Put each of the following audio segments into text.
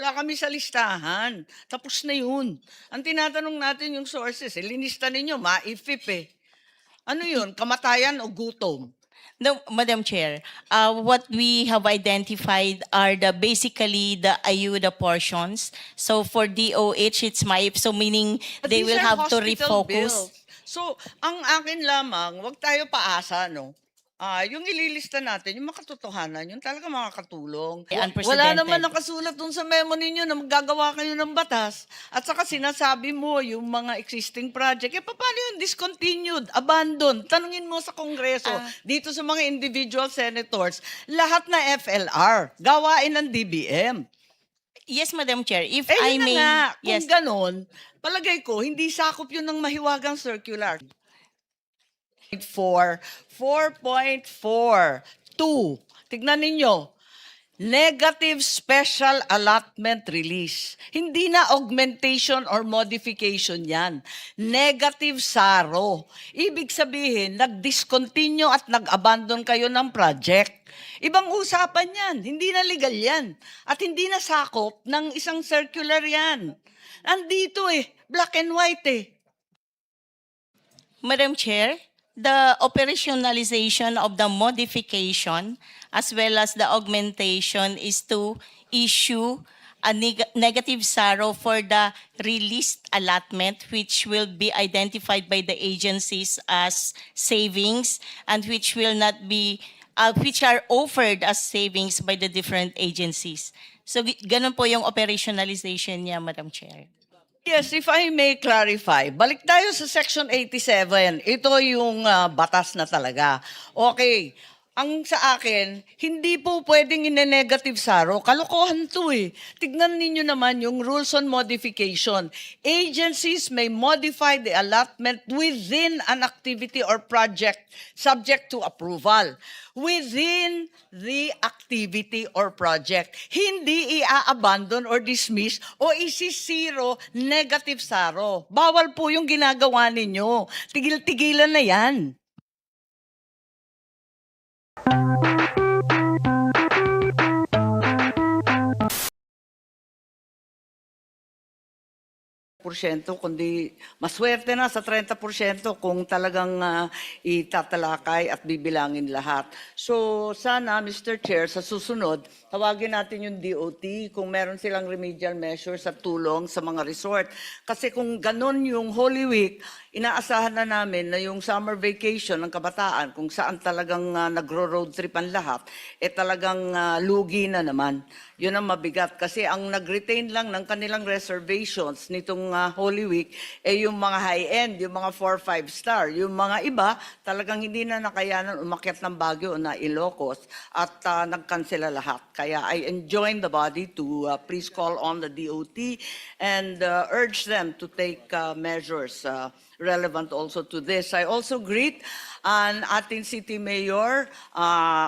wala kami sa listahan. Tapos na yun. Ang tinatanong natin yung sources, linista ninyo, maifip eh. Ano yun, kamatayan o gutom? No, Madam Chair, what we have identified are basically the ayuda portions. So for DOH, it's MAIP, so meaning But they these will are have to hospital refocus. bills. So, ang akin lamang, wag tayo paasa, no? Yung ililista natin, yung makatotohanan, yung talaga makakatulong. Wala naman Unprecedented. nakasulat dun sa memo ninyo na maggagawa kayo ng batas. At saka sinasabi mo yung mga existing project, paano yung discontinued, abandoned? Tanungin mo sa Kongreso, dito sa mga individual senators, lahat na FLR, gawain ng DBM. Yes, Madam Chair, if Eh I yun na may, nga, yes, kung ganon, palagay ko, hindi sakop yun ng mahiwagang circular. 4.4.2. Tignan ninyo. Negative special allotment release. Hindi na augmentation or modification yan. Negative SARO. Ibig sabihin, nag-discontinue at nag-abandon kayo ng project. Ibang usapan yan. Hindi na legal yan. At hindi na sakop ng isang circular yan. Andito black and white Madam Chair, the operationalization of the modification as well as the augmentation is to issue a negative SARO for the released allotment, which will be identified by the agencies as savings and which will not be, which are offered as savings by the different agencies. So ganun po yung operationalization niya, Madam Chair. Yes, if I may clarify, balik tayo sa Section 87. Ito yung batas na talaga. Okay, ang sa akin, hindi po pwedeng ine-negative SARO. Kalokohan to Tignan ninyo naman yung rules on modification. Agencies may modify the allotment within an activity or project subject to approval. Within the activity or project. Hindi i-abandon or dismiss o isi-zero negative SARO. Bawal po yung ginagawa ninyo. Tigil-tigilan na yan. Kundi maswerte na sa 30% kung talagang itatalakay at bibilangin lahat. So sana, Mr. Chair, sa susunod, tawagin natin yung DOT kung meron silang remedial measures at tulong sa mga resort. Kasi kung ganun yung Holy Week, inaasahan na namin na yung summer vacation ng kabataan, kung saan talagang nagro-road trip ang lahat, talagang lugi na naman. Yun ang mabigat kasi ang nag-retain lang ng kanilang reservations nitong Holy Week yung mga high-end, yung mga 4-5 star. Yung mga iba, talagang hindi na nakayanan umakyat ng Baguio o na Ilocos at nagkansela lahat. Kaya I enjoin the body to please call on the DOT and urge them to take measures relevant also to this. I also greet ang ating City Mayor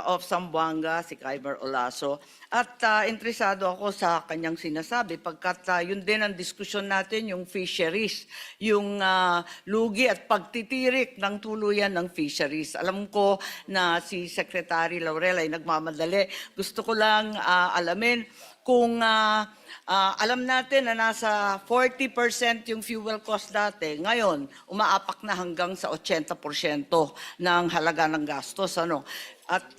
of Zamboanga, si Kaimer Olaso. At interesado ako sa kanyang sinasabi pagkat yun din ang diskusyon natin, yung fisheries, yung lugi at pagtitirik ng tuluyan ng fisheries. Alam ko na si Secretary Laurel ay nagmamadali. Gusto ko lang alamin kung alam natin na nasa 40% yung fuel cost dati, ngayon umaapak na hanggang sa 80% ng halaga ng gastos. At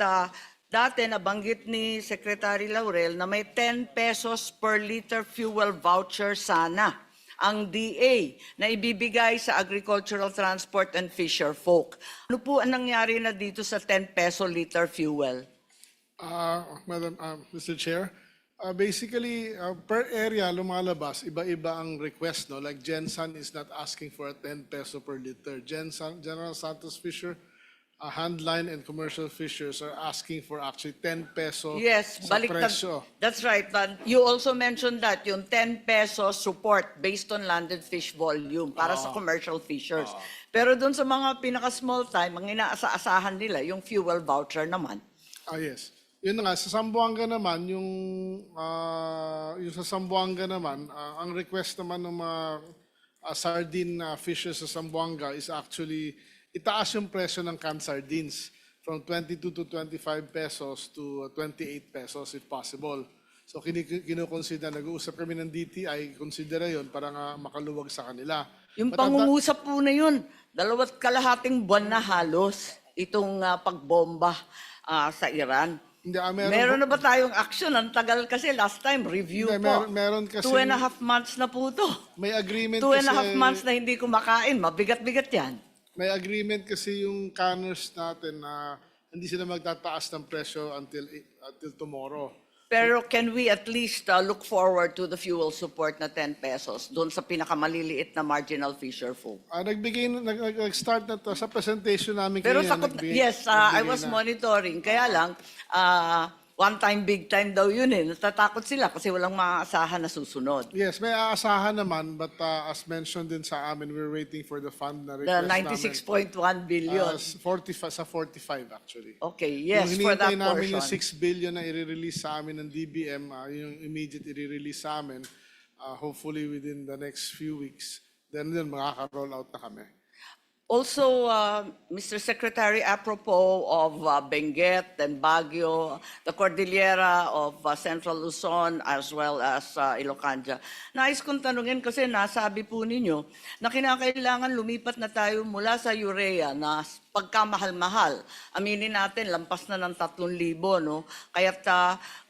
dati nabanggit ni Secretary Laurel na may 10 pesos per liter fuel voucher sana ang DA na ibibigay sa agricultural transport and fisher folk. Ano po ang nangyari na dito sa 10 peso liter fuel? Mr. Chair, basically, per area lumalabas, iba-iba ang request. No? Like Gensan is not asking for a 10 peso per liter. General Santos Fisher, Handline and commercial fishers are asking for actually 10 peso Yes, sa baliktad. presyo. That's right. But you also mentioned that yung 10 pesos support based on landed fish volume para sa commercial fishers. Pero doon sa mga pinaka-small time, ang inaasa-asahan nila, yung fuel voucher naman. Yes. Yun na nga, sa Zamboanga naman, yung sa Zamboanga naman, ang request naman ng mga sardine fishers sa Zamboanga is actually itaas yung presyo ng canned sardines from 22 to 25 pesos to 28 pesos if possible. So kinukonsider, nag-uusap kami ng DTI, consider yun para nga makaluwag sa kanila. Yung But ang ta- pangungusap po na yun, 2.5 buwan na halos itong pagbomba sa Iran. Hindi, Meron na ba tayong action? Ang tagal kasi last time, review Hindi, po. meron kasi- 2.5 months na po to. may agreement 2.5 kasi, months na hindi kumakain. Mabigat-bigat yan. may agreement kasi yung canners natin na hindi sila magtataas ng presyo until tomorrow. Pero can we at least look forward to the fuel support na 10 pesos doon sa pinakamaliliit na marginal fisher folk? Nag-start na to sa presentation namin Pero kanina, sakot, yes, I was monitoring. Kaya lang, one time, big time daw yun eh. Natatakot sila kasi walang maaasahan na susunod. Yes, may aasahan naman, but as mentioned din sa amin, we're waiting for the fund na The request 96.1 billion. 45 actually. Okay, yes, yung for that hinihintay namin yung portion. 6 billion na i-release sa amin ng DBM, yung immediate i-release sa amin, hopefully within the next few weeks, then makaka-roll out na kami. Also, Mr. Secretary, apropos of Benguet and Baguio, the Cordillera of Central Luzon as well as Ilocanja. Nais kong tanungin kasi nasabi po ninyo na kinakailangan lumipat na tayo mula sa urea na pagkamahal-mahal. Aminin natin, lampas na ng 3,000, no? Kaya't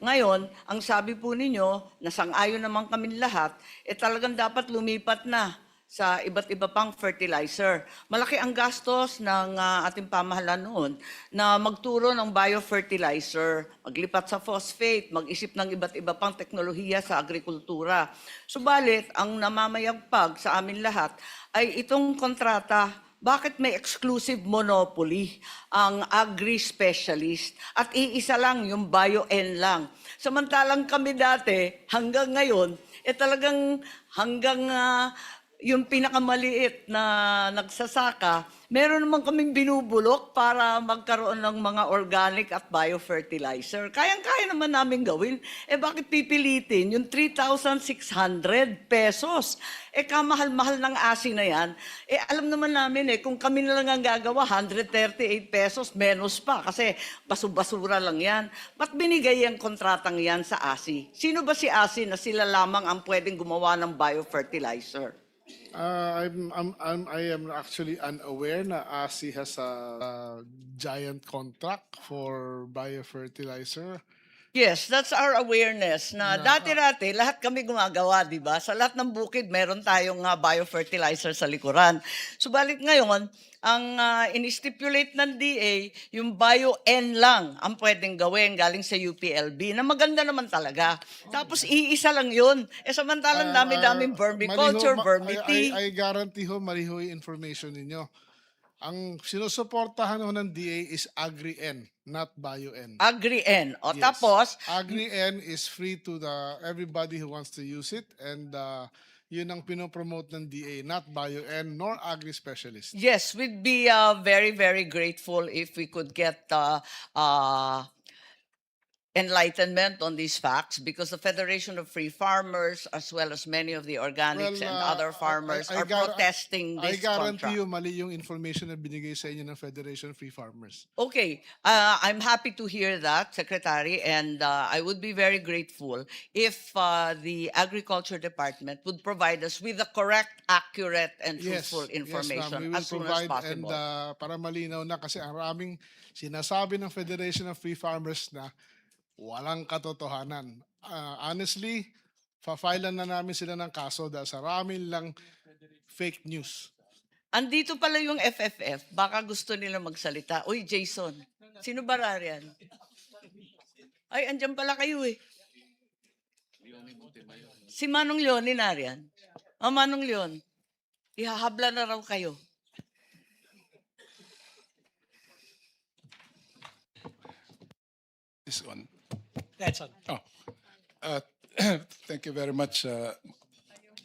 ngayon, ang sabi po ninyo, nasang-ayon naman kami lahat, talagang dapat lumipat na sa iba't iba pang fertilizer. Malaki ang gastos ng ating pamahalaan noon na magturo ng biofertilizer, maglipat sa phosphate, mag-isip ng iba't iba pang teknolohiya sa agrikultura. Subalit, ang namamayagpag sa amin lahat ay itong kontrata. Bakit may exclusive monopoly ang agri-specialist at iisa lang yung bio-N lang? Samantalang kami dati, hanggang ngayon, talagang hanggang yung pinakamaliit na nagsasaka, meron naman kaming binubulok para magkaroon ng mga organic at biofertilizer. Kayang-kaya naman namin gawin. Bakit pipilitin yung 3,600 pesos? Kamahal-mahal ng asin na yan. Alam naman namin kung kami na lang ang gagawa, 138 pesos, menos pa. Kasi basura lang yan. Ba't binigay ang kontratang yan sa ASI? Sino ba si ASI na sila lamang ang pwedeng gumawa ng biofertilizer? I am actually unaware na ASI has a giant contract for biofertilizer. Yes, that's our awareness na dati-dati lahat kami gumagawa, di ba? Sa lahat ng bukid meron tayong biofertilizer sa likuran. Subalit ngayon, ang in-stipulate ng DA, yung bio-N lang ang pwedeng gawin galing sa UPLB na maganda naman talaga. Tapos iisa lang yun. Samantalang dami-daming vermiculture, vermi-tea. I guarantee ho, mali ho yung information ninyo. Ang sinusuportahan ho ng DA is Agri-N, not Bio-N. Agri-N. O Yes. tapos, Agri-N is free to everybody who wants to use it, and yun ang pinopromote ng DA, not Bio-N nor Agri-Specialist. yes, we'd be very, very grateful if we could get enlightenment on these facts because the Federation of Free Farmers as well as many of the organics and other farmers are protesting I this guarantee contract. you, mali yung information na binigay sa inyo ng Federation of Free Farmers. Okay, I'm happy to hear that, Secretary, and I would be very grateful if the Agriculture Department would provide us with the correct, accurate, and truthful information we will as soon provide, as possible. and para malinaw na kasi ang raming sinasabi ng Federation of Free Farmers na walang katotohanan. Honestly, fa-filean na namin sila ng kaso dahil sa ramin lang fake news. Andito pala yung FFF. Baka gusto nila magsalita. Uy, Jason, sino ba rariyan? Ay, andyan pala kayo eh. Si Manong Leonie nariyan. Manong Leon, ihahabla na raw kayo. This one. That's on. Oh, uh, thank you very much,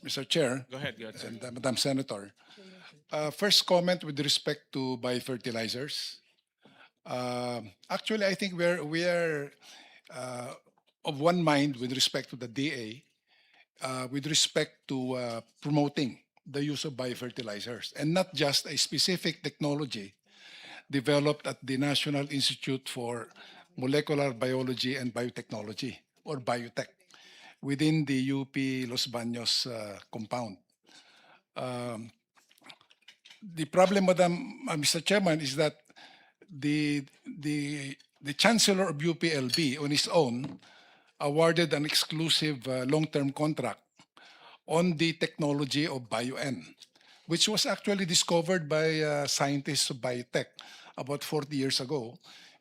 Mr. Chair. Go ahead. And Madam Senator. First comment with respect to biofertilizers. Actually, I think we are of one mind with respect to the DA, with respect to promoting the use of biofertilizers, and not just a specific technology developed at the National Institute for Molecular Biology and Biotechnology, or biotech. within the UP Los Baños compound. Um, the problem, Mr. Chairman, is that the Chancellor of UPLB on his own awarded an exclusive long-term contract on the technology of BioN, which was actually discovered by scientists of biotech about 40 years ago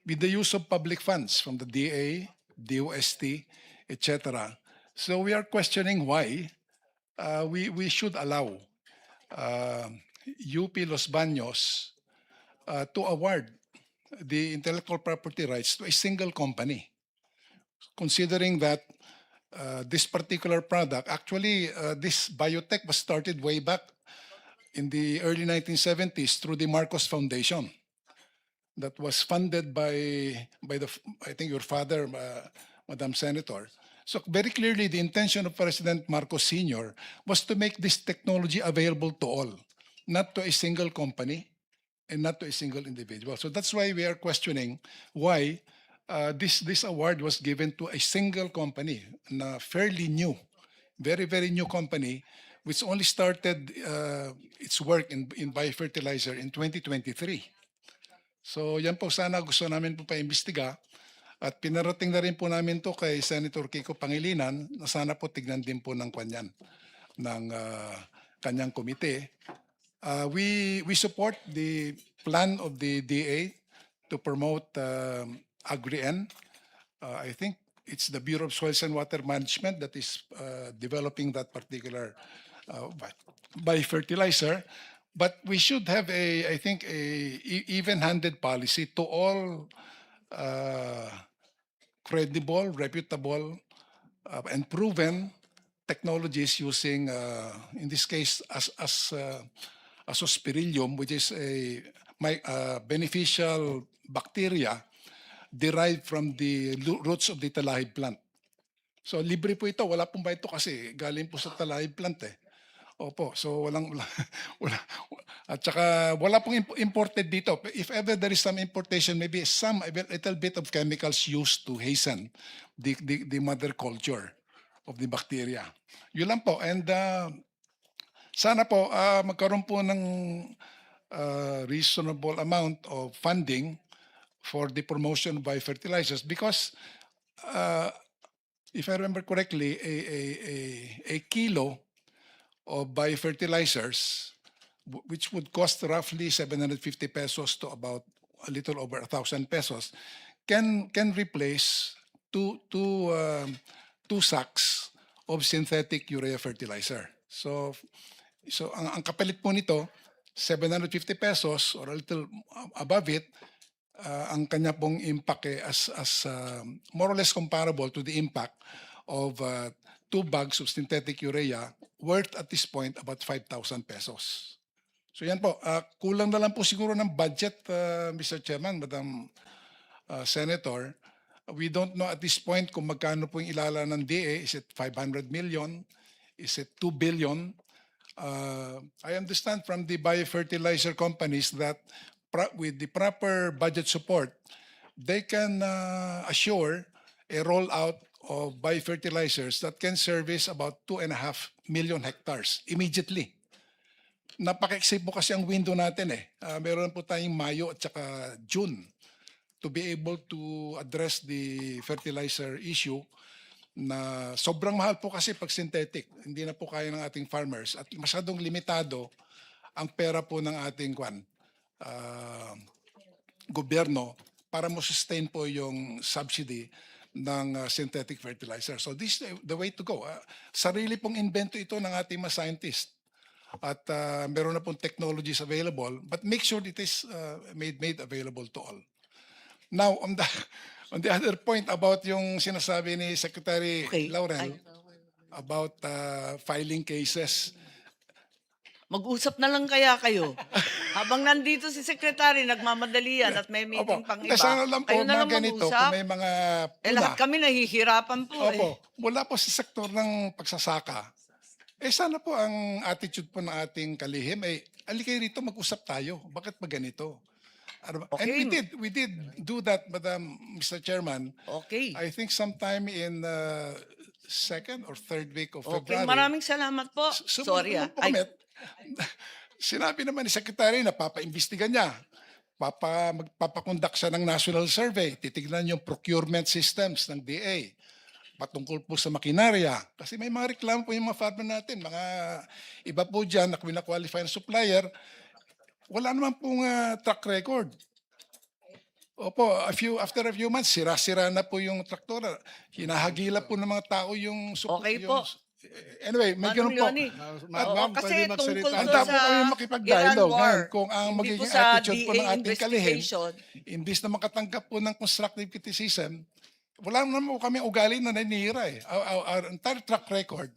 with the use of public funds from the DA, DOST, etc. So we are questioning why we should allow UP Los Baños to award the intellectual property rights to a single company, considering that this particular product, actually, this biotech was started way back in the early 1970s through the Marcos Foundation that was funded by I think your father, Madam Senator. So very clearly, the intention of President Marcos Sr. was to make this technology available to all, not to a single company and not to a single individual. So that's why we are questioning why this award was given to a single company, a fairly new, very new company, which only started its work in biofertilizer in 2023. So yan po, sana gusto namin po pa-imbestiga at pinarating na rin po namin to kay Senator Kiko Pangilinan na sana po tignan din po ng kanyan, ng kanyang komite. We support the plan of the DA to promote Agri-N. I think it's the Bureau of Soils and Water Management that is developing that particular biofertilizer. But we should have I think, even-handed policy to all credible, reputable, and proven technologies using, in this case, Azospirillum, which is a beneficial bacteria derived from the roots of the talahib plant. So libre po ito, wala pong bayad ito kasi galing po sa talahib plant eh. Opo, so wala, at saka wala pong imported dito. If ever there is some importation, maybe a little bit of chemicals used to hasten the mother culture of the bacteria. Yun lang po. And sana po magkaroon po ng reasonable amount of funding for the promotion of biofertilizers because if I remember correctly, a kilo of biofertilizers, which would cost roughly 750 pesos to about a little over 1,000 pesos, can replace two sacks of synthetic urea fertilizer. So ang kapalit po nito, 750 pesos or a little above it, ang kanya pong impact as more or less comparable to the impact of 2 bags of synthetic urea worth at this point about 5,000 pesos. So yan po, kulang na lang po siguro ng budget, Mr. Chairman, Madam Senator. We don't know at this point kung magkano po yung ilala ng DA. Is it 500 million? Is it 2 billion? I understand from the biofertilizer companies that with the proper budget support, they can assure a rollout of biofertilizers that can service about 2.5 million hectares immediately. Napaka-exit po kasi ang window natin eh. Meron po tayong Mayo at saka June to be able to address the fertilizer issue na sobrang mahal po kasi pag synthetic. Hindi na po kaya ng ating farmers at masyadong limitado ang pera po ng ating gobyerno para mo-sustain po yung subsidy ng synthetic fertilizer. So this is the way to go. Sarili pong invento ito ng ating mga scientists. At meron na pong technologies available, but make sure it is made available to all. Now, on the other point about yung sinasabi ni Secretary Laurel about filing cases, Mag-usap na lang kaya kayo. Habang nandito si Secretary, nagmamadali yan at may meeting pang iba. Sana lang po Kayo na mga lang ganito, mag-usap. kung may mga Lahat kami nahihirapan po Opo, mula po sa sektor ng pagsasaka, sana po ang attitude po ng ating kalihim alikay rito, mag-usap tayo. Bakit ba ganito? Ano ba? Okay. And we did do that, Madam Mr. Chairman. Okay. I think sometime in second or third week of Okay, February. maraming salamat po. Sumunod Sorry naman po Ay, kami. Sinabi naman ni Secretary na papaimbestigan niya. Magpapakondak siya ng national survey. Titignan yung procurement systems ng DA. Patungkol po sa makinarya. Kasi may mga reklamo po yung mga farmer natin. Mga iba po dyan na qualify na supplier, wala naman pong track record. Opo, after a few months, sira-sira na po yung traktora. Hinahagila po ng mga tao yung... Okay po. Anyway, may ganun po. Leonie. Ma'am, Oo, pwede kasi magsalita. tungkol Handa doon po kami sa makipag-dialogue Iran war, ngayon kung ang hindi magiging po sa attitude po DA ng ating kalihim, investigation. imbis na makatanggap po ng constructive criticism, wala naman po kami ugali na nanihira eh. Our entire track record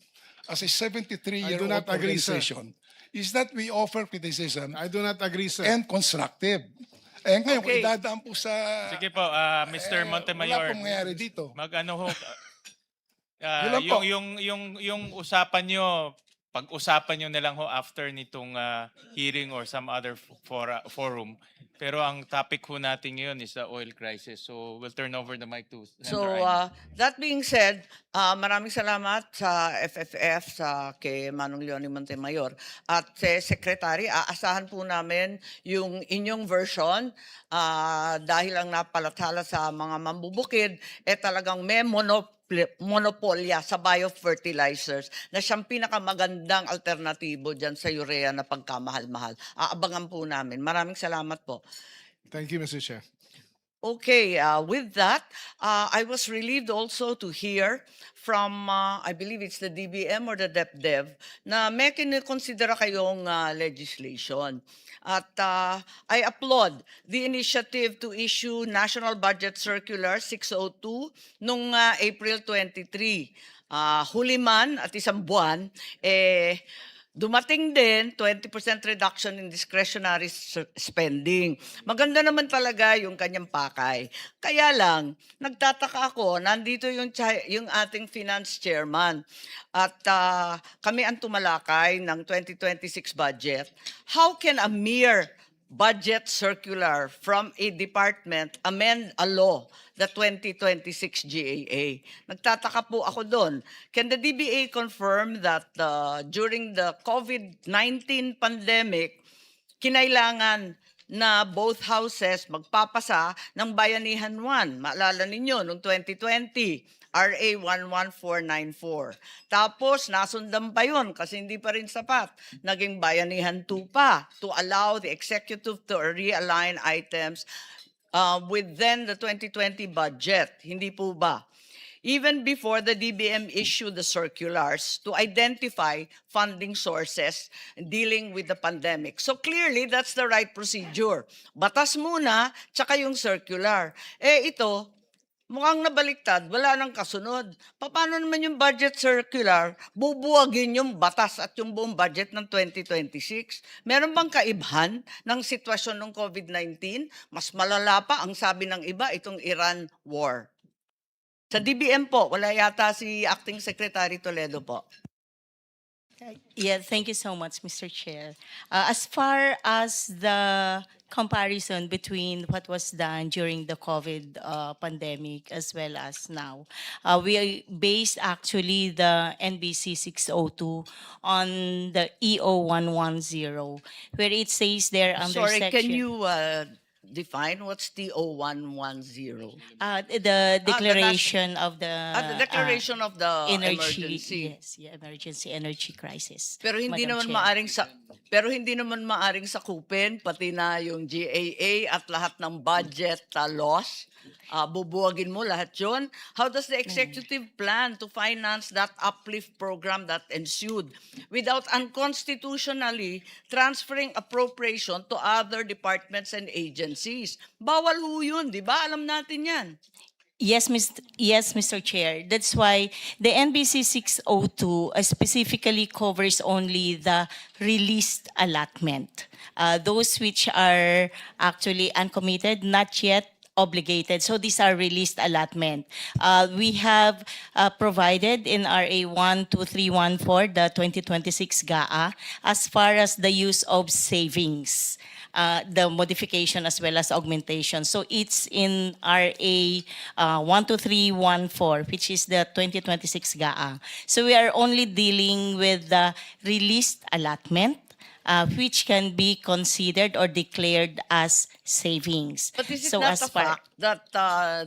as a 73-year-old not agree, sir. organization is that we offer criticism I do not agree, sir. and constructive. Eh ngayon, Okay. kung idadaan po sa... Sige po, Mr. wala Montemayor. pong nangyari dito. Mag-ano ho. Yun lang po. yung usapan nyo, pag-usapan nyo na lang ho after nitong hearing or some other forum. Pero ang topic ho natin ngayon is the oil crisis. So we'll turn over the mic to So, Senator Amy. that being said, maraming salamat sa FFF, sa kay Manong Leonie Montemayor. At Secretary, aasahan po namin yung inyong version dahil ang napalathala sa mga mambubukid, talagang may monopolya sa biofertilizers na siyang pinakamagandang alternatibo dyan sa urea na pagkamahal-mahal. Aabangan po namin. Maraming salamat po. Thank you, Mr. Chair. Okay, with that, I was relieved also to hear from, I believe it's the DBM or the DepDev, na may kinikonsidera kayong legislation. At I applaud the initiative to issue National Budget Circular 602 nung April 23. Huli man at isang buwan, dumating din 20% reduction in discretionary spending. Maganda naman talaga yung kanyang pakay. Kaya lang, nagtataka ako, nandito yung ating finance chairman at kami ang tumalakay ng 2026 budget. How can a mere budget circular from a department amend a law, the 2026 GAA? Nagtataka po ako doon. Can the DBA confirm that during the COVID-19 pandemic, kinailangan na both houses magpapasa ng Bayanihan 1? Maalala ninyo, noong 2020, RA 11494. Tapos, nasundan pa yun kasi hindi pa rin sapat. Naging Bayanihan 2 pa to allow the executive to realign items within the 2020 budget. Hindi po ba? Even before the DBM issued the circulars to identify funding sources dealing with the pandemic. So clearly, that's the right procedure. Batas muna, tsaka yung circular. Ito, mukhang nabaliktad, wala nang kasunod. Paano naman yung budget circular, bubuwagin yung batas at yung buong budget ng 2026? Meron bang kaibahan ng sitwasyon ng COVID-19? Mas malala pa ang sabi ng iba, itong Iran war. Sa DBM po, wala yata si Acting Secretary Toledo po. Yeah, thank you so much, Mr. Chair. As far as the comparison between what was done during the COVID pandemic as well as now, we based actually the NBC 602 on the EO 110, where it says there under Sorry, section... can you define what's the 0110? the declaration of the... The declaration of the energy, emergency. yes, yeah, emergency energy crisis. Pero hindi Madam naman Chair. maaring sakupin pati na yung GAA at lahat ng budget loss. Bubuwagin mo lahat 'yon. How does the executive plan to finance that uplift program that ensued without unconstitutionally transferring appropriation to other departments and agencies? Bawal ho 'yun, 'di ba? Alam natin 'yan. Yes, Mr. Chair. That's why the NBC 602 specifically covers only the released allotment. Those which are actually uncommitted, not yet obligated. So these are released allotment. We have provided in RA 12314, the 2026 GAA, as far as the use of savings, the modification as well as augmentation. So it's in RA 12314, which is the 2026 GAA. So we are only dealing with the released allotment, which can be considered or declared as savings. But is it So not as a far- fact that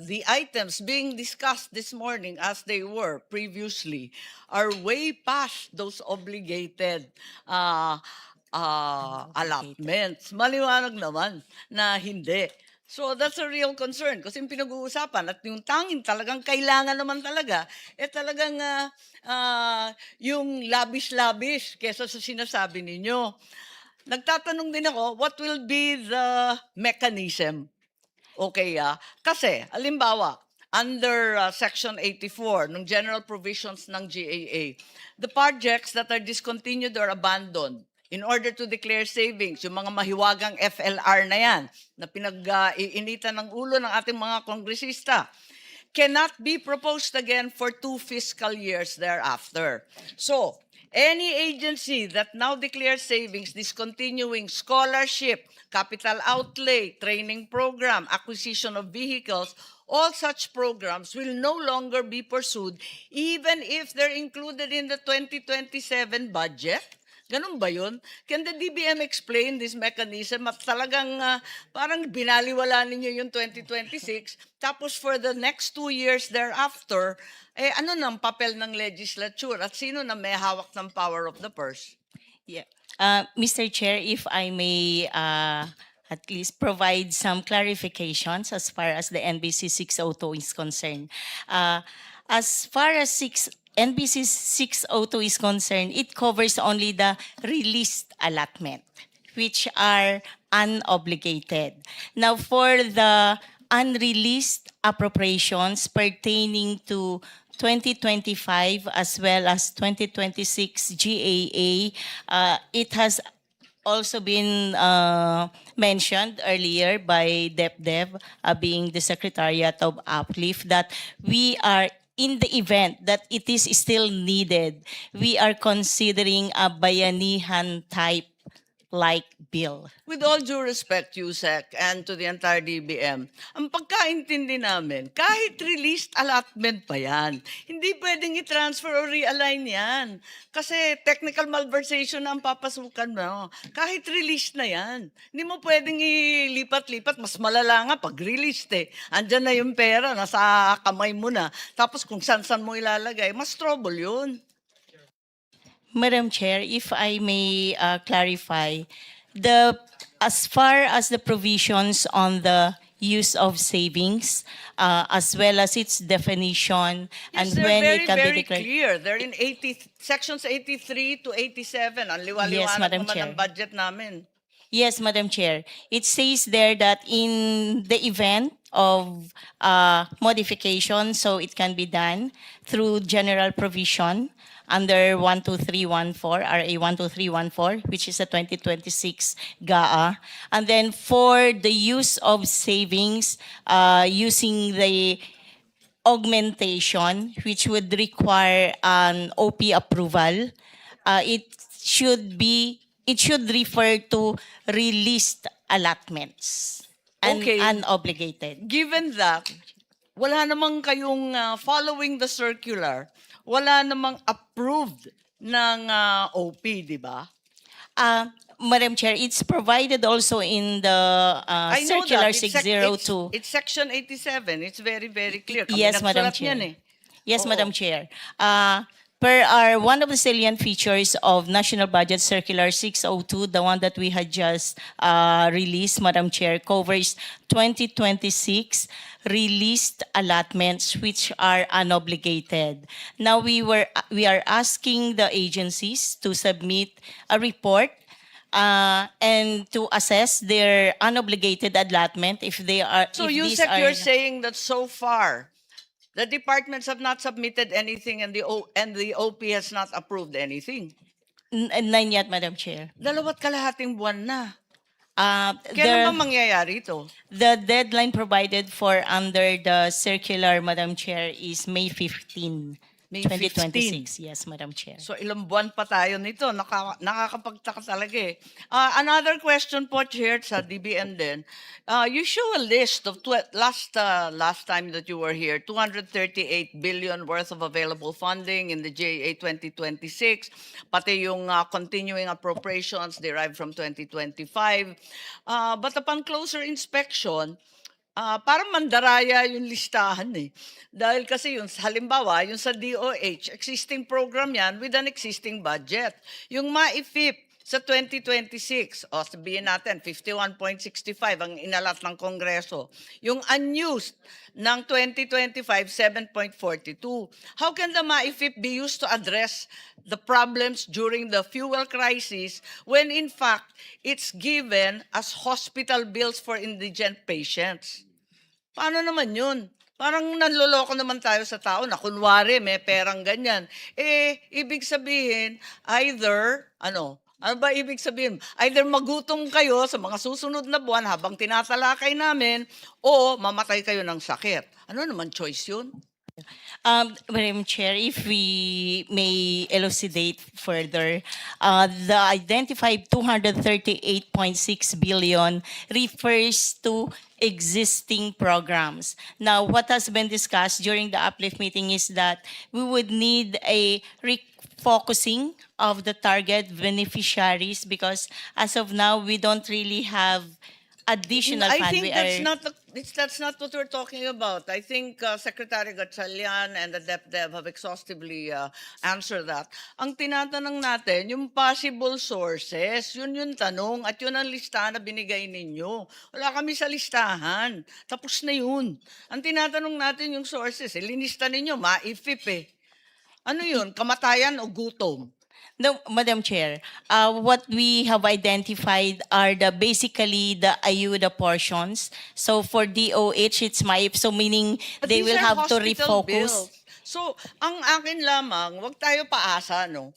the items being discussed this morning, as they were previously, are way past those obligated allotments? Maliwanag naman na hindi. So that's a real concern kasi yung pinag-uusapan at yung tanging talagang kailangan naman talaga, talagang yung labish-labish kesa sa sinasabi ninyo. Nagtatanong din ako, what will be the mechanism? Okay, kasi, halimbawa, under Section 84 ng General Provisions ng GAA, the projects that are discontinued or abandoned in order to declare savings, yung mga mahiwagang FLR na yan, na pinag-iinitan ng ulo ng ating mga kongresista, cannot be proposed again for 2 fiscal years thereafter. So, any agency that now declares savings discontinuing scholarship, capital outlay, training program, acquisition of vehicles, all such programs will no longer be pursued even if they're included in the 2027 budget. Ganun ba yun? Can the DBM explain this mechanism? At talagang parang binaliwala ninyo yung 2026, tapos for the next 2 years thereafter, ano nang papel ng legislature at sino na may hawak ng power of the purse? Yeah. Mr. Chair, if I may at least provide some clarifications as far as the NBC 602 is concerned. As far as NBC 602 is concerned, it covers only the released allotment, which are unobligated. Now, for the unreleased appropriations pertaining to 2025 as well as 2026 GAA, it has also been mentioned earlier by DepDev, being the Secretariat of Uplift, that we are, in the event that it is still needed, we are considering a bayanihan type like bill. With all due respect, Yusek, and to the entire DBM, ang pagkaintindi namin, kahit released allotment pa yan, hindi pwedeng i-transfer or realign yan. Kasi technical malversation na ang papasukan mo. Kahit released na yan. Hindi mo pwedeng ilipat-lipat. Mas malala nga pag released eh. Andyan na yung pera, nasa kamay mo na. Tapos kung san-san mo ilalagay, mas trouble yun. Madam Chair, if I may clarify, as far as the provisions on the use of savings, as well as its definition and Yes, they're when very, it can be very declared. clear. They're in sections 83 to 87. Ang Yes, liwaliwanag Madam naman Chair. ng budget namin. Yes, Madam Chair. It says there that in the event of modification, so it can be done through general provision under 12314, RA 12314, which is a 2026 GAA. And then for the use of savings, using the augmentation, which would require an OP approval, it should refer to released allotments and Okay. unobligated. Given that, wala namang kayong following the circular, wala namang approved ng OP, di ba? Madam Chair, it's provided also in the I know circular that. 602. It's section 87. It's very, very clear. Kami Yes, Madam nagsulat Chair. niyan eh. Yes, Oo. Madam Chair. One of the salient features of National Budget Circular 602, the one that we had just released, Madam Chair, covers 2026 released allotments which are unobligated. Now we are asking the agencies to submit a report and to assess their unobligated allotment if they are. So if these Yusek, are, you're saying that so far, the departments have not submitted anything and the OP has not approved anything. None yet, Madam Chair. 2.5 buwan na. Kailan ba The, mangyayari ito? the deadline provided for under the circular, Madam Chair, is May 15, May 2026. Yes, Madam Chair. So ilang buwan pa tayo nito. Nakakapagtaka talaga eh. Another question po, Chair, sa DBM din. You show a list of last time that you were here, 238 billion worth of available funding in the JA 2026, pati yung continuing appropriations derived from 2025. But upon closer inspection, parang mandaraya yung listahan eh. Dahil kasi yung halimbawa, yung sa DOH, existing program yan with an existing budget. Yung MAIFIP sa 2026, o sabihin natin, 51.65 ang inalat ng Kongreso. Yung unused ng 2025, 7.42. How can the MAIFIP be used to address the problems during the fuel crisis when in fact it's given as hospital bills for indigent patients? Paano naman yun? Parang nanloloko naman tayo sa tao na kunwari may perang ganyan. Ibig sabihin, either, ano ba ibig sabihin? Either magutom kayo sa mga susunod na buwan habang tinatalakay namin o mamatay kayo ng sakit. Ano naman choice yun? Madam Chair, if we may elucidate further, the identified 238.6 billion refers to existing programs. Now, what has been discussed during the uplift meeting is that we would need a refocusing of the target beneficiaries because as of now, we don't really have additional I fund. think We that's are- not that's not what we're talking about. I think Secretary Gatchalian and the DepDev have exhaustively answered that. Ang tinatanong natin, yung possible sources, yun yung tanong at yun ang listahan na binigay ninyo. Wala kami sa listahan. Tapos na yun. Ang tinatanong natin yung sources, linista ninyo, MAIFIP eh. Ano yun? Kamatayan o gutom? No, Madam Chair, what we have identified are basically the ayuda portions. So for DOH, it's MAIP, so meaning But they these will are have to hospital refocus. bills. So, ang akin lamang, wag tayo paasa, no?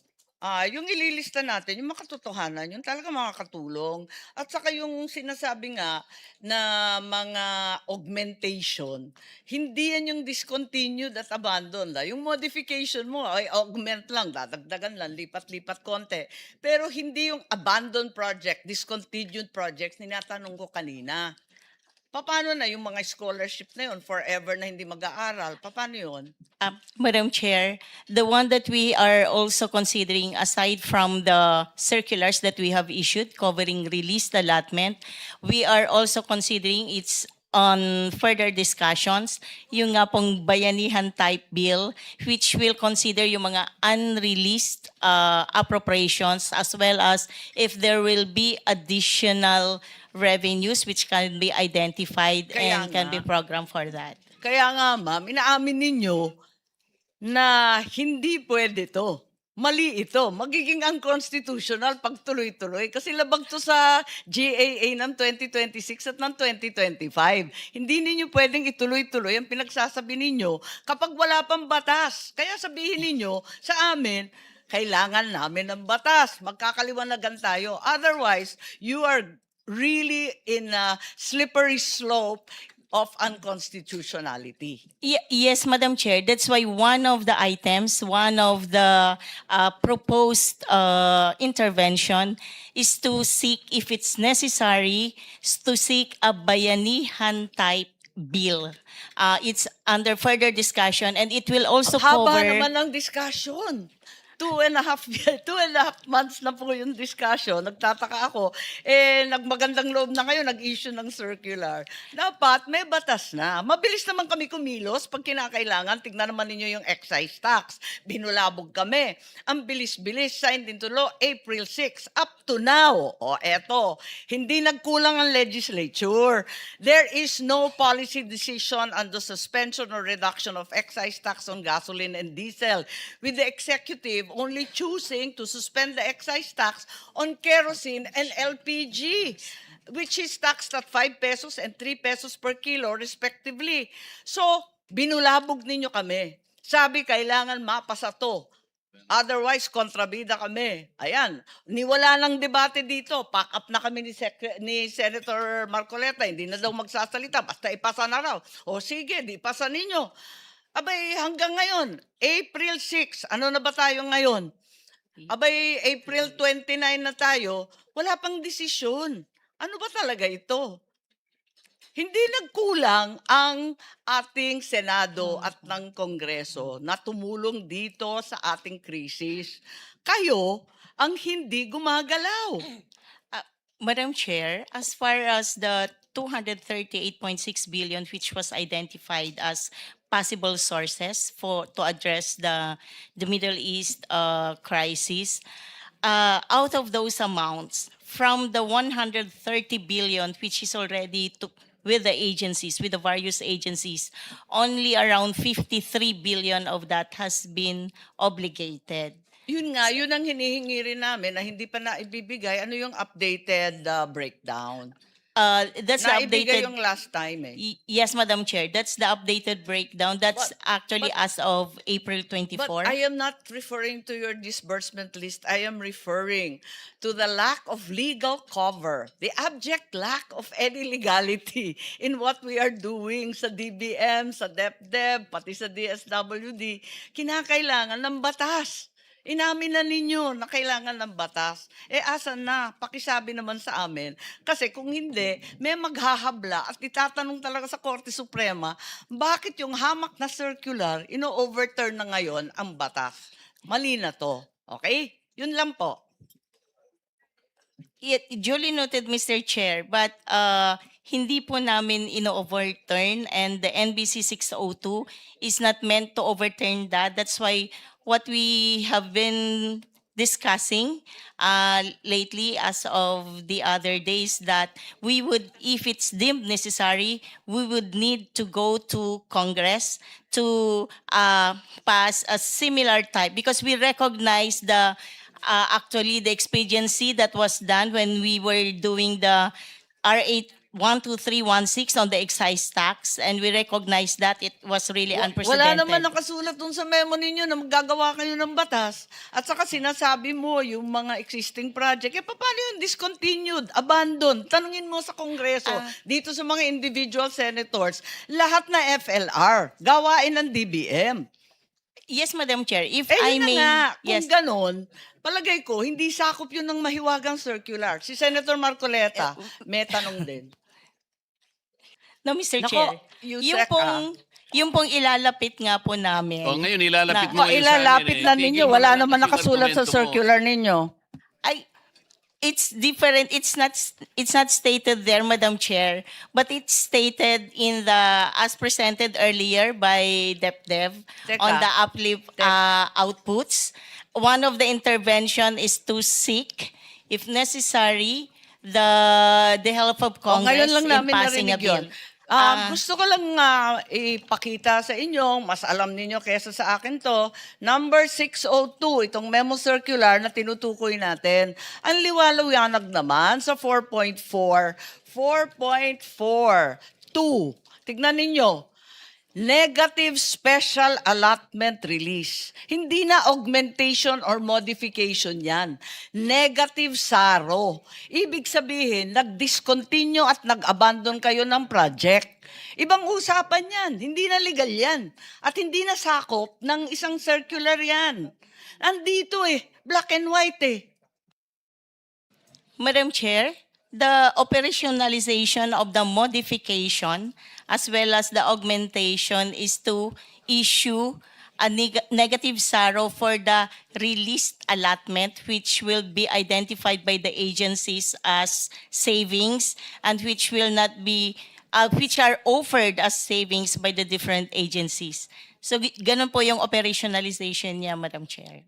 Yung ililista natin, yung makatotohanan, yung talaga makakatulong. At saka yung sinasabi nga na mga augmentation, hindi yan yung discontinued at abandoned. Yung modification mo ay augment lang, dadagdagan lang, lipat-lipat konti. Pero hindi yung abandoned project, discontinued projects, tinatanong ko kanina. Paano na yung mga scholarship na yun, forever na hindi mag-aaral? Paano yun? Madam Chair, the one that we are also considering, aside from the circulars that we have issued covering released allotment, we are also considering it's on further discussions, yung nga pong bayanihan type bill, which will consider yung mga unreleased appropriations as well as if there will be additional revenues which can be identified Kaya and can be nga. programmed for that. Kaya nga ma'am, inaamin ninyo na hindi pwede to. Mali ito. Magiging unconstitutional pag tuloy-tuloy kasi labag to sa GAA ng 2026 at ng 2025. Hindi ninyo pwedeng ituloy-tuloy ang pinagsasabi ninyo kapag wala pang batas. Kaya sabihin ninyo sa amin, kailangan namin ng batas. Magkakaliwanagan tayo. Otherwise, you are really in a slippery slope of unconstitutionality. Yes, Madam Chair. That's why one of the items, one of the proposed intervention is to seek, if it's necessary, to seek a bayanihan type bill. It's under further discussion and it will also Haba cover... naman ng discussion. 2.5 months na po yung discussion. Nagtataka ako. Nagmagandang loob na kayo, nag-issue ng circular. Dapat may batas na. Mabilis naman kami kumilos pag kinakailangan. Tignan naman ninyo yung excise tax. Binulabog kami. Ang bilis-bilis, signed into law, April 6. Up to now. Eto. Hindi nagkulang ang legislature. There is no policy decision on the suspension or reduction of excise tax on gasoline and diesel, with the executive only choosing to suspend the excise tax on kerosene and LPG, which is taxed at 5 pesos and 3 pesos per kilo respectively. So, binulabog ninyo kami. Sabi, kailangan mapasa to. Otherwise, kontrabida kami. Ayan, niwala ng debate dito. Pack up na kami ni Senator Marcoleta. Hindi na daw magsasalita. Basta ipasa na raw. O sige, di ipasa ninyo. Abay, hanggang ngayon, April 6, ano na ba tayo ngayon? Abay, April 29 na tayo, wala pang desisyon. Ano ba talaga ito? Hindi nagkulang ang ating Senado at ng Kongreso na tumulong dito sa ating krisis. Kayo ang hindi gumagalaw. Madam Chair, as far as the 238.6 billion which was identified as possible sources to address the Middle East crisis, out of those amounts, from the 130 billion which is already with the agencies, with the various agencies, only around 53 billion of that has been obligated. Yun nga, yun ang hinihingi rin namin na hindi pa naibibigay. Ano yung updated breakdown? That's the Naibigay updated. yung last time eh. Yes, Madam Chair, that's the updated breakdown. That's actually but- as of April 24. But I am not referring to your disbursement list. I am referring to the lack of legal cover, the abject lack of any legality in what we are doing sa DBM, sa DepDep, pati sa DSWD. Kinakailangan ng batas. Inamin na ninyo na kailangan ng batas. Asan na? Pakisabi naman sa amin. Kasi kung hindi, may maghahabla at itatanong talaga sa Korte Suprema, bakit yung hamak na circular, ino-overturn na ngayon ang batas? Mali na to. Okay? Yun lang po. Duly noted, Mr. Chair, but hindi po namin ino-overturn, and the NBC 602 is not meant to overturn that. That's why what we have been discussing lately as of the other days, that we would, if it's deemed necessary, we would need to go to Congress to pass a similar type, because we recognize actually the expediency that was done when we were doing the R8 12316 on the excise tax, and we recognize that it was really Wala unprecedented. naman nakasulat dun sa memo ninyo na maggagawa kayo ng batas. At saka sinasabi mo yung mga existing project, paano yung discontinued, abandoned? Tanungin mo sa Kongreso, dito sa mga individual senators, lahat na FLR, gawain ng DBM. Yes, Madam Chair, if Yun I na may. nga, kung Yes. ganon, palagay ko, hindi sakop yun ng mahiwagang circular. Si Senator Marcoleta, may tanong din. No, Mr. Nako, Chair. Yusek, Yung pong ilalapit nga po namin. O ngayon, ilalapit O, mo ngayon sa amin ilalapit na Tigil ninyo, mo wala na naman kasi yung nakasulat sa dokumento mo. circular ninyo. It's different. It's not stated there, Madam Chair, but it's stated in the as presented earlier by DepDev Teka. on the uplift outputs. One of the intervention is to seek, if necessary, the help of O, ngayon Congress lang in namin passing a narinig yun. bill. Gusto ko lang ipakita sa inyo, mas alam ninyo kesa sa akin to, number 602, itong memo circular na tinutukoy natin. Ang liwalawanag naman sa 4.4, 4.4.2. Tignan ninyo. Negative special allotment release. Hindi na augmentation or modification yan. Negative SARO. Ibig sabihin, nag-discontinue at nag-abandon kayo ng project. Ibang usapan yan. Hindi na legal yan. At hindi na sakop ng isang circular yan. Andito black and white Madam Chair, the operationalization of the modification as well as the augmentation is to issue a negative SARO for the released allotment, which will be identified by the agencies as savings and which will not be, which are offered as savings by the different agencies. So ganun po yung operationalization niya, Madam Chair.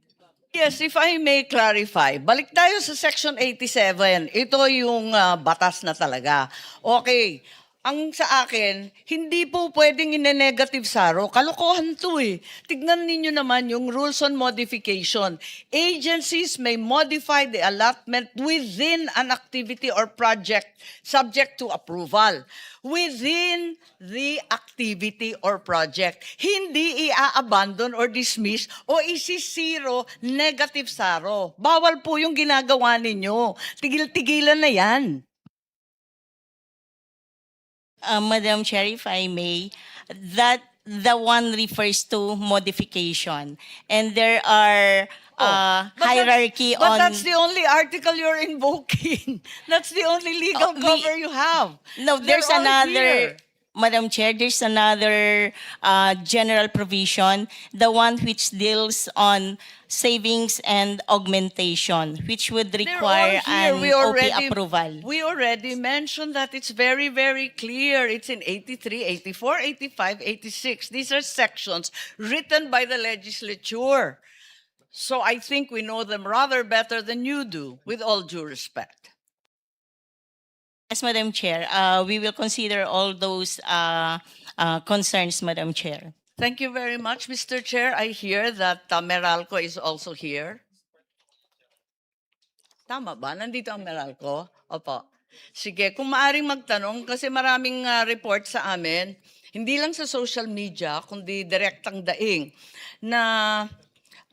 Yes, if I may clarify, balik tayo sa Section 87. Ito yung batas na talaga. Okay, ang sa akin, hindi po pwedeng ine-negative saro. Kalokohan to eh. Tignan ninyo naman yung rules on modification. Agencies may modify the allotment within an activity or project subject to approval. Within the activity or project. Hindi i-abandon or dismiss o isisiro negative saro. Bawal po yung ginagawa ninyo. Tigil-tigilan na yan. Madam Chair, if I may, that the one refers to modification. And there are But hierarchy but on... that's the only article you're invoking. That's the only legal cover you have. No, They're there's all another, here. Madam Chair, there's another general provision, the one which deals on savings and augmentation, which would They're require all here. an OP approval. We already mentioned that it's very, very clear. It's in 83, 84, 85, 86. These are sections written by the legislature. So I think we know them rather better than you do, with all due respect. Yes, Madam Chair, we will consider all those concerns, Madam Chair. Thank you very much, Mr. Chair. I hear that Meralco is also here. Tama ba? Nandito ang Meralco? Opo. Sige, kung maaring magtanong, kasi maraming report sa amin, hindi lang sa social media, kundi direktang daing, na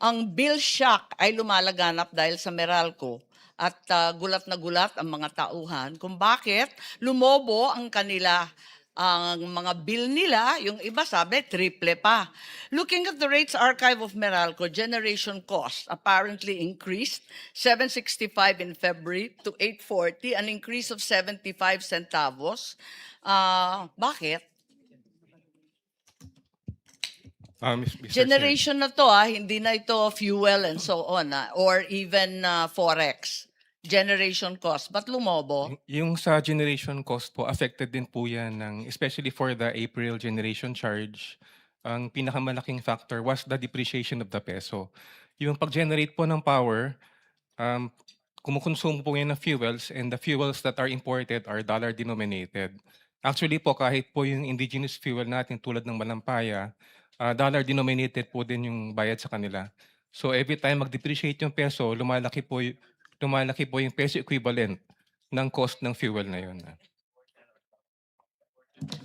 ang bill shock ay lumalaganap dahil sa Meralco. At gulat na gulat ang mga tauhan kung bakit lumobo ang kanila ang mga bill nila, yung iba sabi, triple pa. Looking at the rates archive of Meralco, generation cost apparently increased 765 in February to 840, an increase of 75 centavos. Bakit? Mr. Chair. Generation na to, hindi na ito fuel and so on, or even forex. Generation cost. Ba't lumobo? Yung sa generation cost po, affected din po yan especially for the April generation charge. Ang pinakamalaking factor was the depreciation of the peso. Yung pag-generate po ng power, kumukonsumo po yan ng fuels, and the fuels that are imported are dollar denominated. Actually po, kahit po yung indigenous fuel natin tulad ng malampaya, dollar denominated po din yung bayad sa kanila. So every time mag-depreciate yung peso, lumalaki po yung peso equivalent ng cost ng fuel na yun.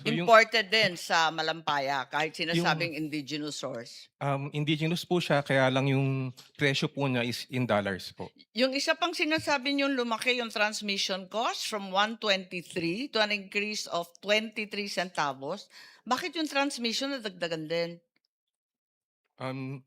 So Imported din sa Malampaya, kahit sinasabing indigenous source. indigenous po siya, kaya lang yung presyo po niya is in dollars po. Yung isa pang sinasabi niyo, lumaki yung transmission cost from 123 to an increase of 23 centavos. Bakit yung transmission nadagdagan din? Ang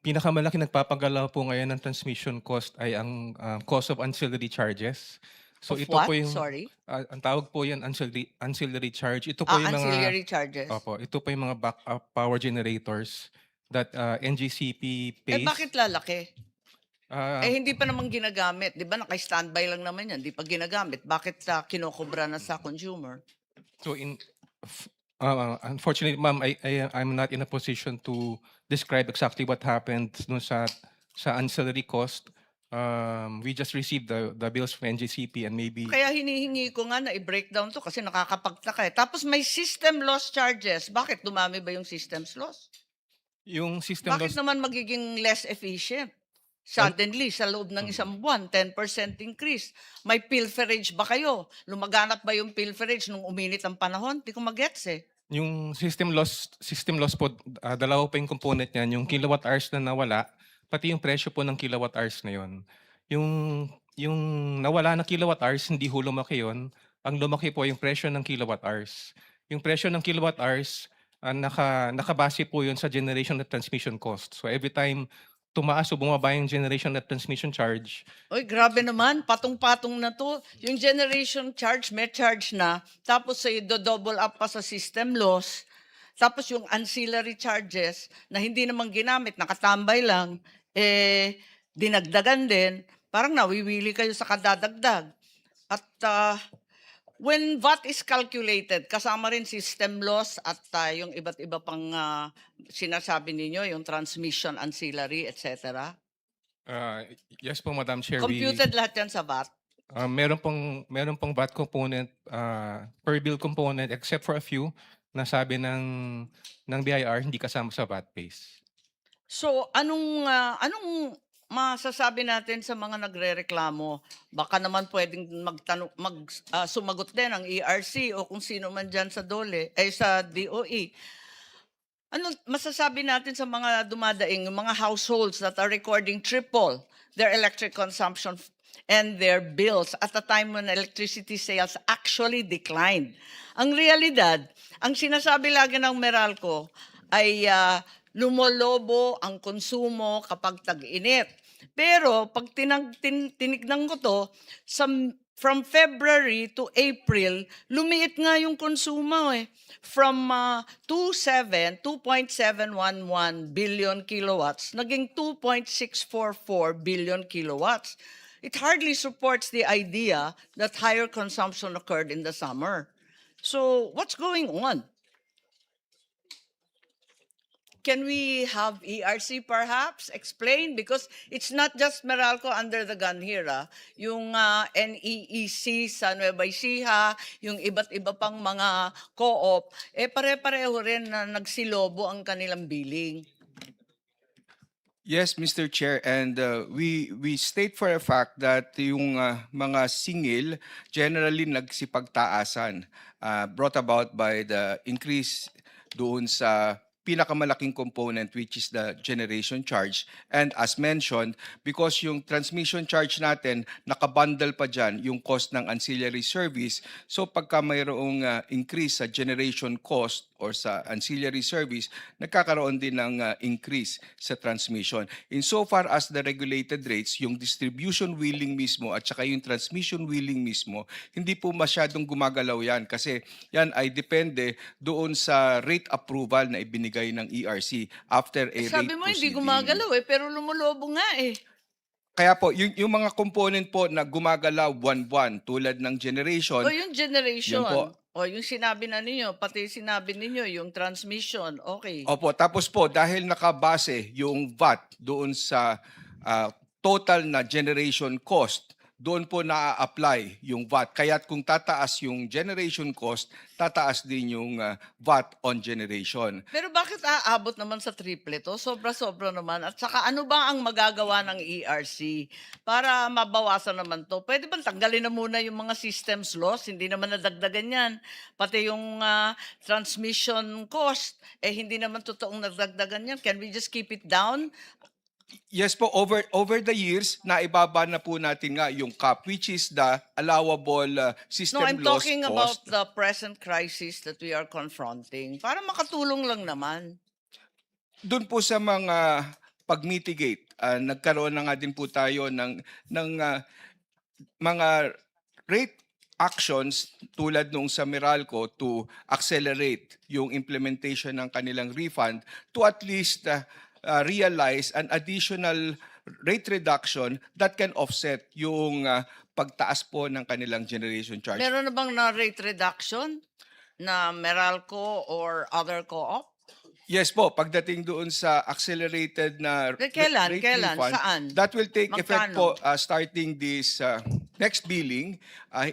pinakamalaki nagpapagalaw po ngayon ng transmission cost ay ang cost of ancillary charges. So Of ito what? po yung Sorry? ang tawag po yan ancillary charge. Ito po yung mga Ancillary charges. ito po yung mga backup power generators that NGCP pays. Bakit lalaki? Ah, Hindi pa naman ginagamit. Di ba naka-standby lang naman yan, di pa ginagamit. Bakit kinokobra na sa consumer? So unfortunately, ma'am, I'm not in a position to describe exactly what happened dun sa ancillary cost. We just received the bills from NGCP and maybe Kaya hinihingi ko nga na i-breakdown to kasi nakakapagtaka eh. Tapos may system loss charges. Bakit dumami ba yung systems loss? yung system Bakit loss. naman magiging less efficient? Suddenly, sa loob ng isang buwan, 10% increase. May pilferage ba kayo? Lumaganap ba yung pilferage nung uminit ang panahon? Di ko magets eh. Yung system loss po, dalawa pa yung component niyan, yung kilowatt hours na nawala, pati yung presyo po ng kilowatt hours na yon. Yung nawala na kilowatt hours, hindi ho lumaki yun. Ang lumaki po yung presyo ng kilowatt hours. Yung presyo ng kilowatt hours, nakabase po yun sa generation at transmission cost. So every time tumaas o bumaba yung generation at transmission charge, Oy, grabe naman. Patong-patong na to. Yung generation charge, may charge na. Tapos say do-double up pa sa system loss. Tapos yung ancillary charges na hindi naman ginamit, nakatambay lang, dinagdagan din. Parang nawiwili kayo sa kadadagdag. At when VAT is calculated, kasama rin system loss at yung iba't iba pang sinasabi ninyo, yung transmission, ancillary, etc. yes po, Madam Chair. Computed lahat yan sa VAT. Meron pong VAT component, per bill component except for a few na sabi ng BIR hindi kasama sa VAT base. So anong masasabi natin sa mga nagrereklamo? Baka naman pwedeng sumagot din ang ERC o kung sino man diyan sa sa DOE. Ano masasabi natin sa mga dumadaing, yung mga households that are recording triple their electric consumption and their bills at a time when electricity sales actually declined? Ang realidad, ang sinasabi lagi ng Meralco ay lumolobo ang konsumo kapag tag-init. Pero pag tinignan ko to, from February to April, lumiit nga yung konsumo eh. From 2.711 billion kilowatts, naging 2.644 billion kilowatts. It hardly supports the idea that higher consumption occurred in the summer. So what's going on? Can we have ERC perhaps explain? Because it's not just Meralco under the gun here. Yung NEEC sa Nueva Ecija, yung iba't iba pang mga co-op, pare-pareho rin na nagsilobo ang kanilang billing. Yes, Mr. Chair, and we state for a fact that yung mga singil generally nagsipagtaasan, brought about by the increase doon sa pinakamalaking component, which is the generation charge. And as mentioned, because yung transmission charge natin, nakabundle pa dyan yung cost ng ancillary service. So pagka mayroong increase sa generation cost or sa ancillary service, nagkakaroon din ng increase sa transmission. Insofar as the regulated rates, yung distribution wheeling mismo at saka yung transmission wheeling mismo, hindi po masyadong gumagalaw yan kasi yan ay depende doon sa rate approval na ibinigay ng ERC after a rate Sabi mo hindi proceeding. gumagalaw pero lumulobo nga eh. Kaya po, yung mga component po na gumagalaw buwan-buwan tulad ng generation, O yung generation. Yan po. O yung sinabi na ninyo, pati sinabi ninyo, yung transmission, okay. opo, tapos po dahil nakabase yung VAT doon sa total na generation cost, doon po na-apply yung VAT. Kaya't kung tataas yung generation cost, tataas din yung VAT on generation. Pero bakit aabot naman sa triple to? Sobra-sobra naman. At saka ano ba ang magagawa ng ERC para mabawasan naman to? Pwede ba tanggalin na muna yung mga systems loss? Hindi naman nadagdagan yan. Pati yung transmission cost, hindi naman totoong nadagdagan yan. Can we just keep it down? Yes po, over the years, naibaba na po natin nga yung cap, which is the allowable system No, I'm loss talking about cost. the present crisis that we are confronting. Para makatulong lang naman. Doon po sa mga pag-mitigate, nagkaroon na nga din po tayo ng mga rate actions tulad nung sa Meralco to accelerate yung implementation ng kanilang refund to at least realize an additional rate reduction that can offset yung pagtaas po ng kanilang generation charge. Meron na bang na rate reduction na Meralco or other co-op? Yes po, pagdating doon sa accelerated na Kailan? rate Kailan? refund, Saan? that will take effect Magkano? po starting this next billing.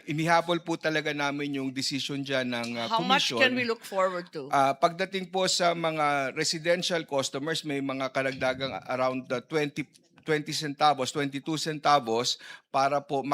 Inihabol po talaga namin yung decision dyan ng How much commission. can we look forward to? Pagdating po sa mga residential customers, may mga karagdagang around 20 centavos, 22 centavos para po,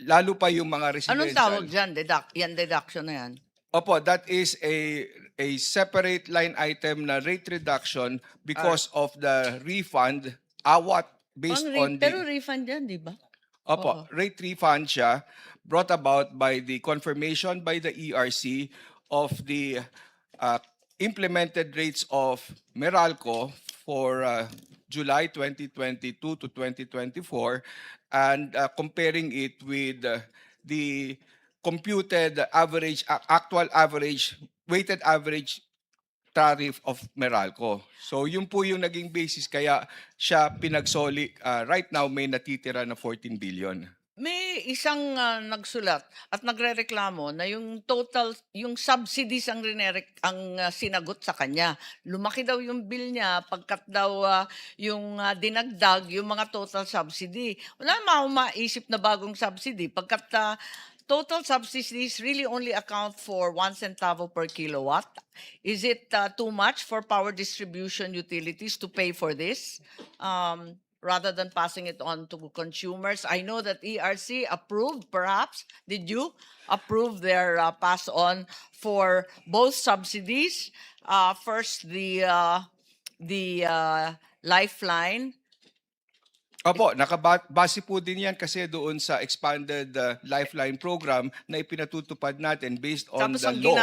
lalo pa yung mga residential. Anong tawag dyan? Yan deduction na yan. Opo, that is a separate line item na rate reduction because of the refund awat based on Pero the refund yan, di ba? Opo, rate refund siya brought about by the confirmation by the ERC of the implemented rates of Meralco for July 2022 to 2024 and comparing it with the computed average, actual average, weighted average tariff of Meralco. So yun po yung naging basis kaya siya pinagsoli. Right now may natitira na 14 billion. May isang nagsulat at nagrereklamo na yung total, yung subsidies ang, sinagot sa kanya. Lumaki daw yung bill niya pagkat daw yung dinagdag yung mga total subsidy. Wala naman akong maisip na bagong subsidy pagkat total subsidies really only account for 1 centavo per kilowatt. Is it too much for power distribution utilities to pay for this? Rather than passing it on to consumers. I know that ERC approved, perhaps, did you approve their pass on for both subsidies? First, the Lifeline. Opo, nakabase po din yan kasi doon sa expanded Lifeline program na ipinatutupad natin based on Tapos the ang law.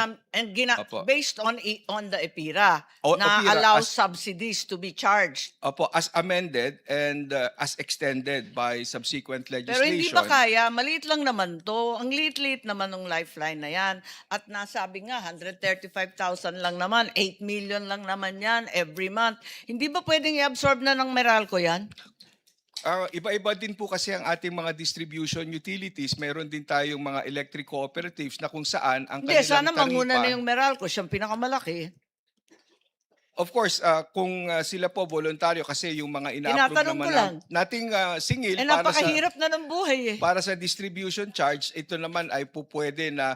Opo. Based on the EPIRA O, na EPIRA, allows as- subsidies to be charged. Opo, as amended and as extended by subsequent Pero legislation. hindi ba kaya? Maliit lang naman to. Ang liit-liit naman ng Lifeline na yan. At nasabi nga, 135,000 lang naman, 8 million lang naman yan every month. Hindi ba pwedeng i-absorb na ng Meralco yan? Iba-iba din po kasi ang ating mga distribution utilities. Meron din tayong mga electric cooperatives na kung saan ang Hindi, kanilang sana manguna taripa- na yung Meralco. Siyang pinakamalaki. Of course, kung sila po voluntaryo kasi yung mga ina-approve Tinatanong naman ko lang. nating singil Eh, para sa napakahirap na ng buhay eh. para sa distribution charge, ito naman ay po pwede na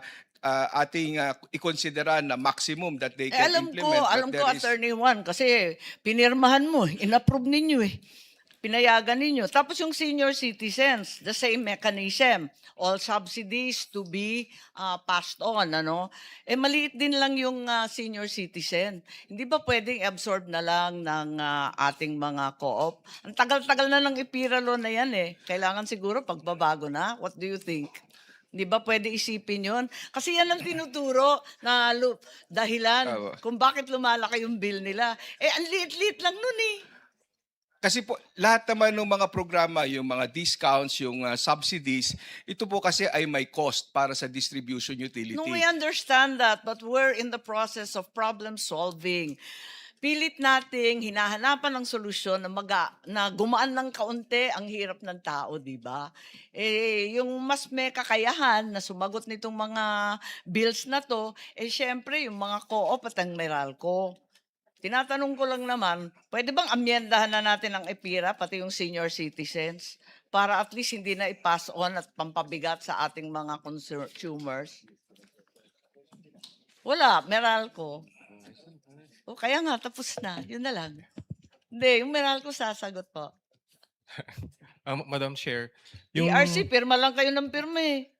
ating ikonsidera na maximum that they Eh, can alam implement. ko, but there is- Attorney Juan, kasi pinirmahan mo, inapprove ninyo eh. Pinayagan ninyo. Tapos yung senior citizens, the same mechanism. All subsidies to be passed on. Ano? Eh maliit din lang yung senior citizen. Hindi ba pwedeng absorb na lang ng ating mga co-op? Ang tagal-tagal na ng EPIRA law na yan eh. Kailangan siguro pagbabago na. What do you think? Hindi ba pwede isipin yun? Kasi yan ang tinuturo na dahilan Tama. kung bakit lumalaki yung bill nila. Eh, ang liit-liit lang nun eh. Kasi po, lahat naman ng mga programa, yung mga discounts, yung subsidies, ito po kasi ay may cost para sa distribution utility. No, we understand that, but we're in the process of problem solving. Pilit nating hinahanapan ng solusyon na gumaan ng kaunti ang hirap ng tao, di ba? Eh, yung mas may kakayahan na sumagot nitong mga bills na to, eh syempre yung mga co-op at ang Meralco. Tinatanong ko lang naman, pwede bang amyendahan na natin ang EPIRA, pati yung senior citizens, para at least hindi na i-pass on at pampabigat sa ating mga consumers? Wala, Meralco. O kaya nga, tapos na. Yun na lang. Hindi, yung Meralco sasagot po. Madam Chair, ERC, pirma lang kayo ng pirma eh.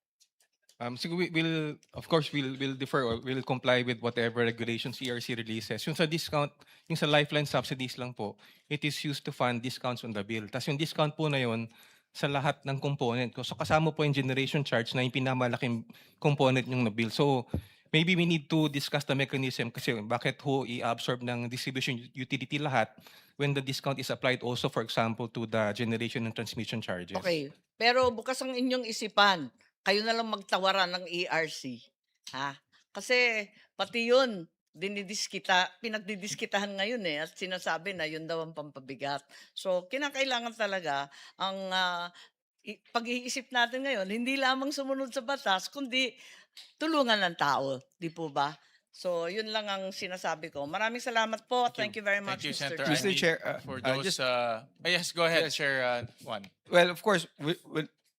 siguro we'll, of course, we'll defer or we'll comply with whatever regulations ERC releases. Yung sa discount, yung sa Lifeline subsidies lang po, it is used to fund discounts on the bill. Tapos yung discount po na yun, sa lahat ng component ko. So kasama po yung generation charge na yung pinamalaking component yung na-bill. So maybe we need to discuss the mechanism kasi bakit ho i-absorb ng distribution utility lahat when the discount is applied also, for example, to the generation and transmission charges. Okay. Pero bukas ang inyong isipan, kayo na lang magtawaran ng ERC. Ha? Kasi pati yun, pinagdidiskitahan ngayon eh at sinasabi na yun daw ang pampabigat. So kinakailangan talaga ang pag-iisip natin ngayon, hindi lamang sumunod sa batas, kundi tulungan ng tao. Di po ba? So yun lang ang sinasabi ko. Maraming salamat po. Thank you very much, Thank you, Mr. Senator Chair. Mr. Andy, Chair, for those. Yes, go ahead, Chair Juan. Well, of course,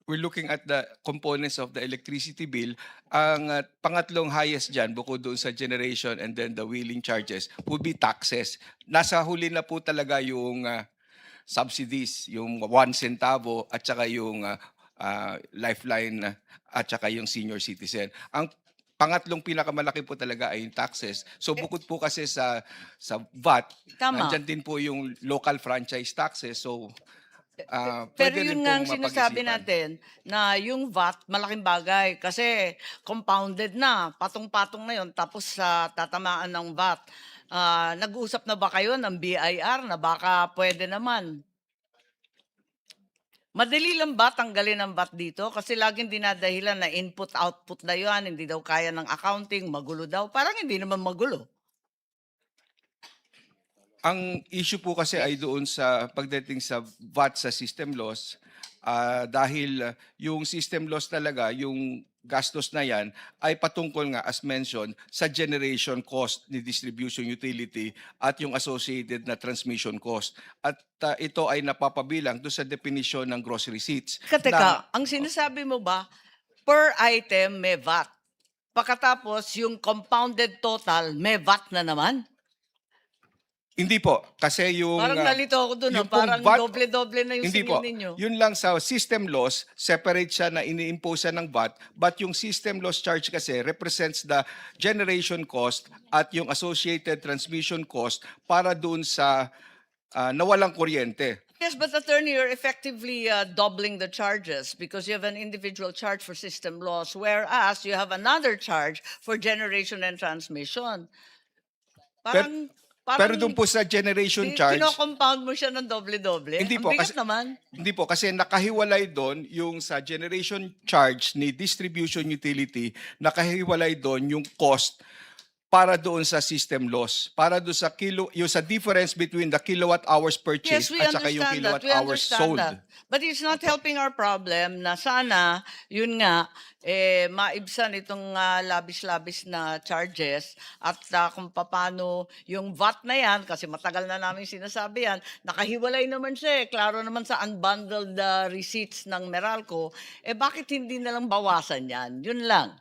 we're looking at the components of the electricity bill. Ang pangatlong highest dyan, bukod doon sa generation and then the wheeling charges, would be taxes. Nasa huli na po talaga yung subsidies, yung 1 centavo at saka yung Lifeline at saka yung senior citizen. Ang pangatlong pinakamalaki po talaga ay yung taxes. So bukod po kasi sa VAT, Tama. nandyan din po yung local franchise taxes. So Pero pwede rin yun nga ang pong sinasabi mapag-isipan. natin na yung VAT, malaking bagay kasi compounded na, patong-patong na yun, tapos sa tatamaan ng VAT. Nag-uusap na ba kayo ng BIR na baka pwede naman? Madali lang ba tanggalin ang VAT dito? Kasi laging dinadahilan na input-output na yan, hindi daw kaya ng accounting, magulo daw. Parang hindi naman magulo. Ang issue po kasi ay doon sa pagdating sa VAT sa system loss, dahil yung system loss talaga, yung gastos na yan ay patungkol nga as mentioned sa generation cost ni distribution utility at yung associated na transmission cost. At ito ay napapabilang doon sa definition ng gross receipts. Teka, ang sinasabi mo ba, per item may VAT. Pagkatapos, yung compounded total, may VAT na naman? Hindi po, kasi yung Parang nalito ako doon, yung pong parang VAT doble-doble na yung hindi singil po. ninyo. Yun lang sa system loss, separate siya na ini-impose ng VAT, but yung system loss charge kasi represents the generation cost at yung associated transmission cost para doon sa nawalang kuryente. Yes, but attorney, you're effectively doubling the charges because you have an individual charge for system loss, whereas you have another charge for generation and transmission. Parang, Pero doon po sa generation charge, kino-compound mo siya ng doble-doble? Hindi Ang po, bigat kasi- naman. hindi po, kasi nakahiwalay doon yung sa generation charge ni distribution utility, nakahiwalay doon yung cost para doon sa system loss, para doon sa yung sa difference between the kilowatt hours purchased Yes, we at saka yung understand kilowatt that. We hours understand sold. that. But it's not helping our problem na sana, yun nga, maibsan itong labis-labis na charges at kung paano yung VAT na yan, kasi matagal na namin sinasabi yan, nakahiwalay naman siya eh. Klaro naman sa unbundled receipts ng Meralco, bakit hindi nalang bawasan yan? Yun lang.